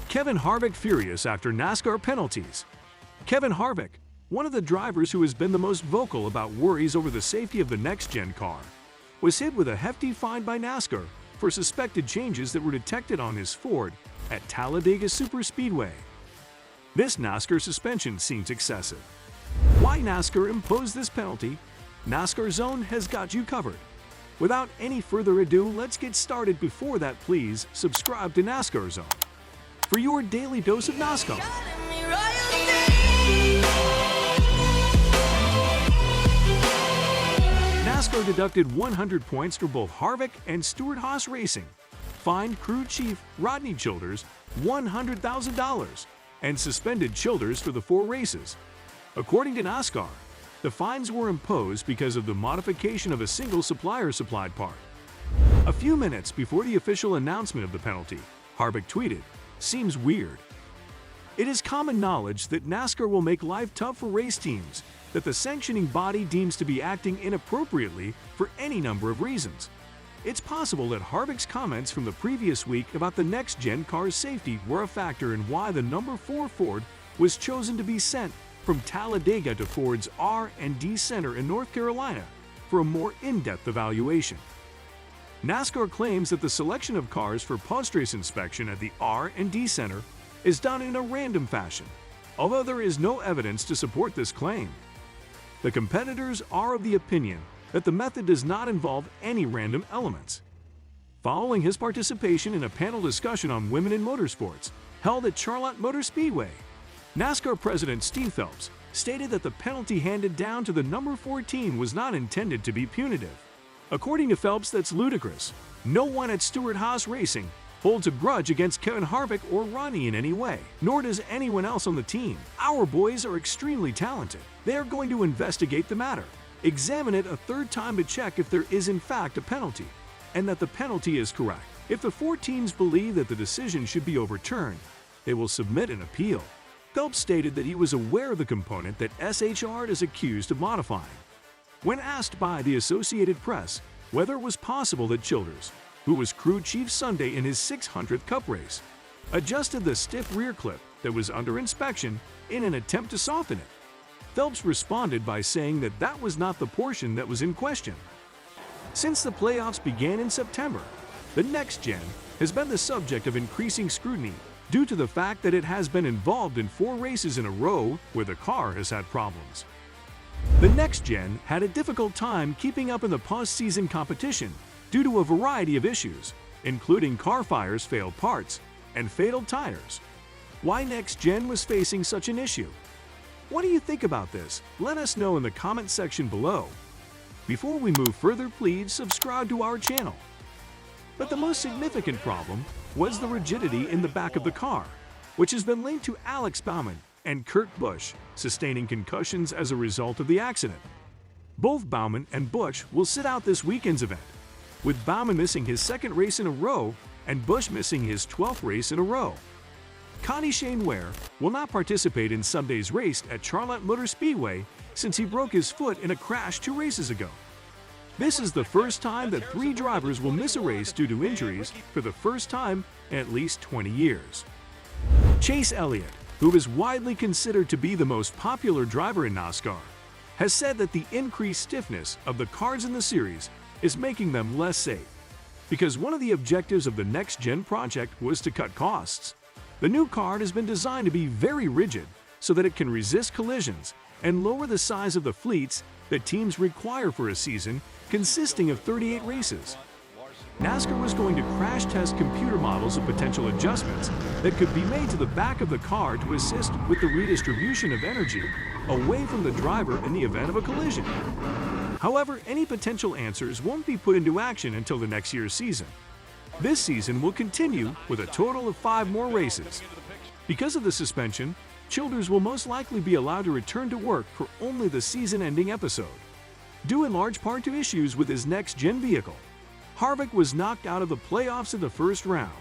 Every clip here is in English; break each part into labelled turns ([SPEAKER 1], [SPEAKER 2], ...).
[SPEAKER 1] Kevin Harvick furious after NASCAR penalties. Kevin Harvick, one of the drivers who has been the most vocal about worries over the safety of the next-gen car, was hit with a hefty fine by NASCAR for suspected changes that were detected on his Ford at Talladega Superspeedway. This NASCAR suspension seems excessive. Why NASCAR imposed this penalty? NASCAR Zone has got you covered. Without any further ado, let's get started. Before that, please subscribe to NASCAR Zone for your daily dose of NASCAR. NASCAR deducted 100 points for both Harvick and Stewart Haas Racing, fined crew chief Rodney Childers $100,000, and suspended Childers for the 4 races. According to NASCAR, the fines were imposed because of the modification of a single supplier-supplied part. A few minutes before the official announcement of the penalty, Harvick tweeted, "Seems weird." It is common knowledge that NASCAR will make life tough for race teams that the sanctioning body deems to be acting inappropriately for any number of reasons. It's possible that Harvick's comments from the previous week about the next-gen car's safety were a factor in why the number 4 Ford was chosen to be sent from Talladega to Ford's R&D Center in North Carolina for a more in-depth evaluation. NASCAR claims that the selection of cars for post-race inspection at the R&D Center is done in a random fashion, although there is no evidence to support this claim. The competitors are of the opinion that the method does not involve any random elements. Following his participation in a panel discussion on women in motorsports held at Charlotte Motor Speedway, NASCAR President Steve Phelps stated that the penalty handed down to the number 14 was not intended to be punitive. According to Phelps, that's ludicrous. No one at Stewart Haas Racing holds a grudge against Kevin Harvick or Ronnie in any way, nor does anyone else on the team. Our boys are extremely talented. They are going to investigate the matter, examine it a third time to check if there is in fact a penalty, and that the penalty is correct. If the 4 teams believe that the decision should be overturned, they will submit an appeal. Phelps stated that he was aware of the component that SHR is accused of modifying. When asked by the Associated Press whether it was possible that Childers, who was crew chief Sunday in his 600th Cup race, adjusted the stiff rear clip that was under inspection in an attempt to soften it, Phelps responded by saying that that was not the portion that was in question. Since the playoffs began in September, the next gen has been the subject of increasing scrutiny due to the fact that it has been involved in 4 races in a row where the car has had problems. The next gen had a difficult time keeping up in the postseason competition due to a variety of issues, including car fires, failed parts, and fatal tires. Why next gen was facing such an issue? What do you think about this? Let us know in the comment section below. Before we move further, please subscribe to our channel. But the most significant problem was the rigidity in the back of the car, which has been linked to Alex Bauman and Kurt Busch sustaining concussions as a result of the accident. Both Bauman and Busch will sit out this weekend's event, with Bauman missing his 2nd race in a row and Busch missing his 12th race in a row. Connie Shane Ware will not participate in Sunday's race at Charlotte Motor Speedway since he broke his foot in a crash 2 races ago. This is the first time that 3 drivers will miss a race due to injuries for the first time in at least 20 years. Chase Elliott, who is widely considered to be the most popular driver in NASCAR, has said that the increased stiffness of the cars in the series is making them less safe, because one of the objectives of the next-gen project was to cut costs. The new car has been designed to be very rigid so that it can resist collisions and lower the size of the fleets that teams require for a season consisting of 38 races. NASCAR was going to crash test computer models of potential adjustments that could be made to the back of the car to assist with the redistribution of energy away from the driver in the event of a collision. However, any potential answers won't be put into action until the next year's season. This season will continue with a total of 5 more races. Because of the suspension, Childers will most likely be allowed to return to work for only the season-ending episode, due in large part to issues with his next-gen vehicle. Harvick was knocked out of the playoffs in the 1st round.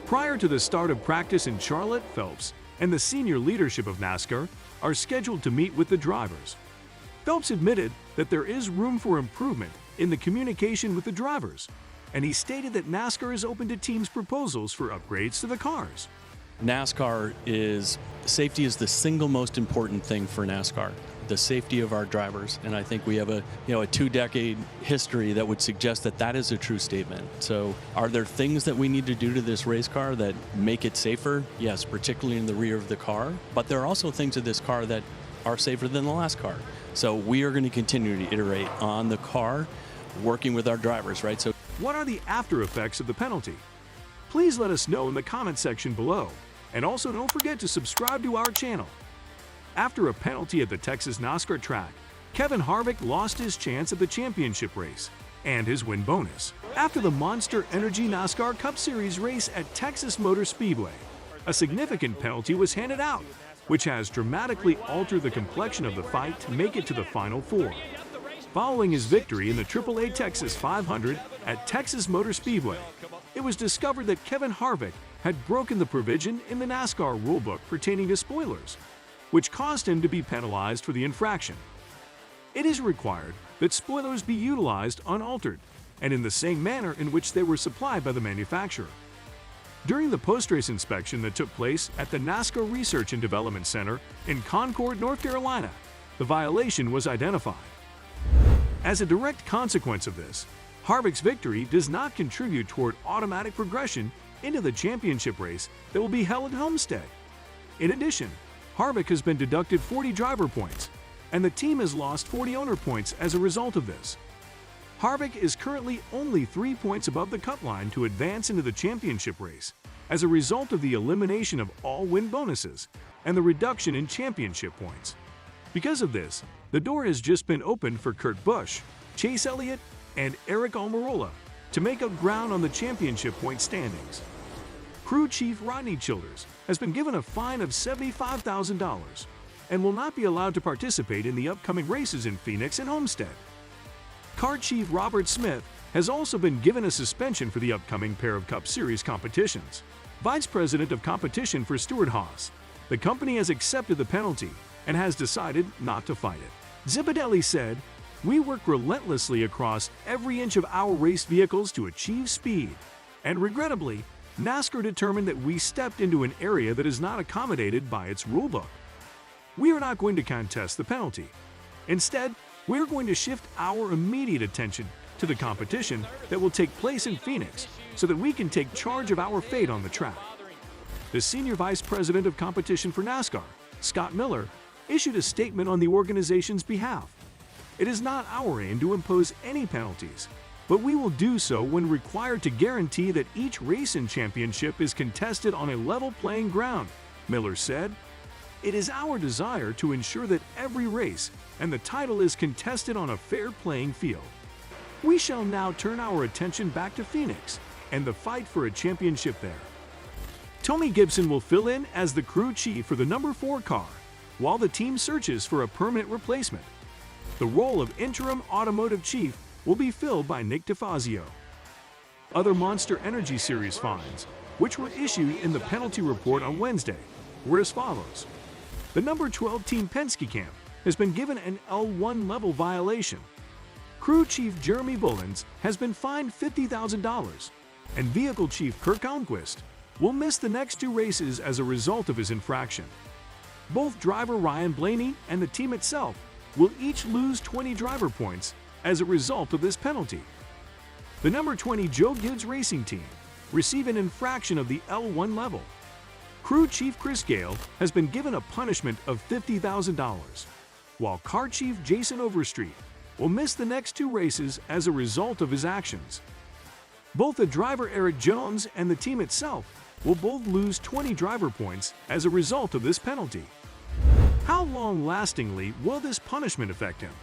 [SPEAKER 1] Prior to the start of practice in Charlotte, Phelps and the senior leadership of NASCAR are scheduled to meet with the drivers. Phelps admitted that there is room for improvement in the communication with the drivers, and he stated that NASCAR is open to teams' proposals for upgrades to the cars.
[SPEAKER 2] Safety is the single most important thing for NASCAR, the safety of our drivers. And I think we have a 2-decade history that would suggest that that is a true statement. So are there things that we need to do to this race car that make it safer? Yes, particularly in the rear of the car. But there are also things to this car that are safer than the last car. So we are going to continue to iterate on the car, working with our drivers, right? So
[SPEAKER 1] what are the after effects of the penalty? Please let us know in the comment section below. And also don't forget to subscribe to our channel. After a penalty at the Texas NASCAR track, Kevin Harvick lost his chance at the championship race and his win bonus. After the Monster Energy NASCAR Cup Series race at Texas Motor Speedway, a significant penalty was handed out, which has dramatically altered the complexion of the fight to make it to the Final Four. Following his victory in the AAA Texas 500 at Texas Motor Speedway, it was discovered that Kevin Harvick had broken the provision in the NASCAR rulebook pertaining to spoilers, which caused him to be penalized for the infraction. It is required that spoilers be utilized unaltered and in the same manner in which they were supplied by the manufacturer. During the post-race inspection that took place at the NASCAR Research and Development Center in Concord, North Carolina, the violation was identified. As a direct consequence of this, Harvick's victory does not contribute toward automatic progression into the championship race that will be held at Homestead. In addition, Harvick has been deducted 40 driver points, and the team has lost 40 owner points as a result of this. Harvick is currently only 3 points above the cut line to advance into the championship race as a result of the elimination of all win bonuses and the reduction in championship points. Because of this, the door has just been opened for Kurt Busch, Chase Elliott, and Eric Almirola to make up ground on the championship point standings. Crew Chief Rodney Childers has been given a fine of $75,000 and will not be allowed to participate in the upcoming races in Phoenix and Homestead. Car Chief Robert Smith has also been given a suspension for the upcoming pair of Cup Series competitions. Vice President of Competition for Stewart Haas, the company has accepted the penalty and has decided not to fight it. Zipadelli said, "We work relentlessly across every inch of our race vehicles to achieve speed, and regrettably, NASCAR determined that we stepped into an area that is not accommodated by its rulebook. We are not going to contest the penalty. Instead, we are going to shift our immediate attention to the competition that will take place in Phoenix so that we can take charge of our fate on the track." The Senior Vice President of Competition for NASCAR, Scott Miller, issued a statement on the organization's behalf. "It is not our aim to impose any penalties, but we will do so when required to guarantee that each race and championship is contested on a level playing ground," Miller said. "It is our desire to ensure that every race and the title is contested on a fair playing field. We shall now turn our attention back to Phoenix and the fight for a championship there." Tony Gibson will fill in as the crew chief for the number 4 car, while the team searches for a permanent replacement. The role of interim automotive chief will be filled by Nick DeFazio. Other Monster Energy Series fines, which were issued in the penalty report on Wednesday, were as follows. The number 12 Team Penske camp has been given an L1 level violation. Crew Chief Jeremy Bullins has been fined $50,000, and Vehicle Chief Kirk Almquist will miss the next 2 races as a result of his infraction. Both driver Ryan Blaney and the team itself will each lose 20 driver points as a result of this penalty. The number 20 Joe Gibbs Racing Team receive an infraction of the L1 level. Crew Chief Chris Gale has been given a punishment of $50,000, while Car Chief Jason Overstreet will miss the next 2 races as a result of his actions. Both the driver Eric Jones and the team itself will both lose 20 driver points as a result of this penalty. How long-lastingly will this punishment affect him?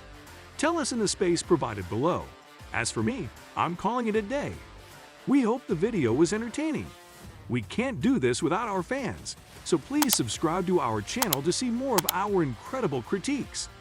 [SPEAKER 1] Tell us in the space provided below. As for me, I'm calling it a day. We hope the video was entertaining. We can't do this without our fans, so please subscribe to our channel to see more of our incredible critiques.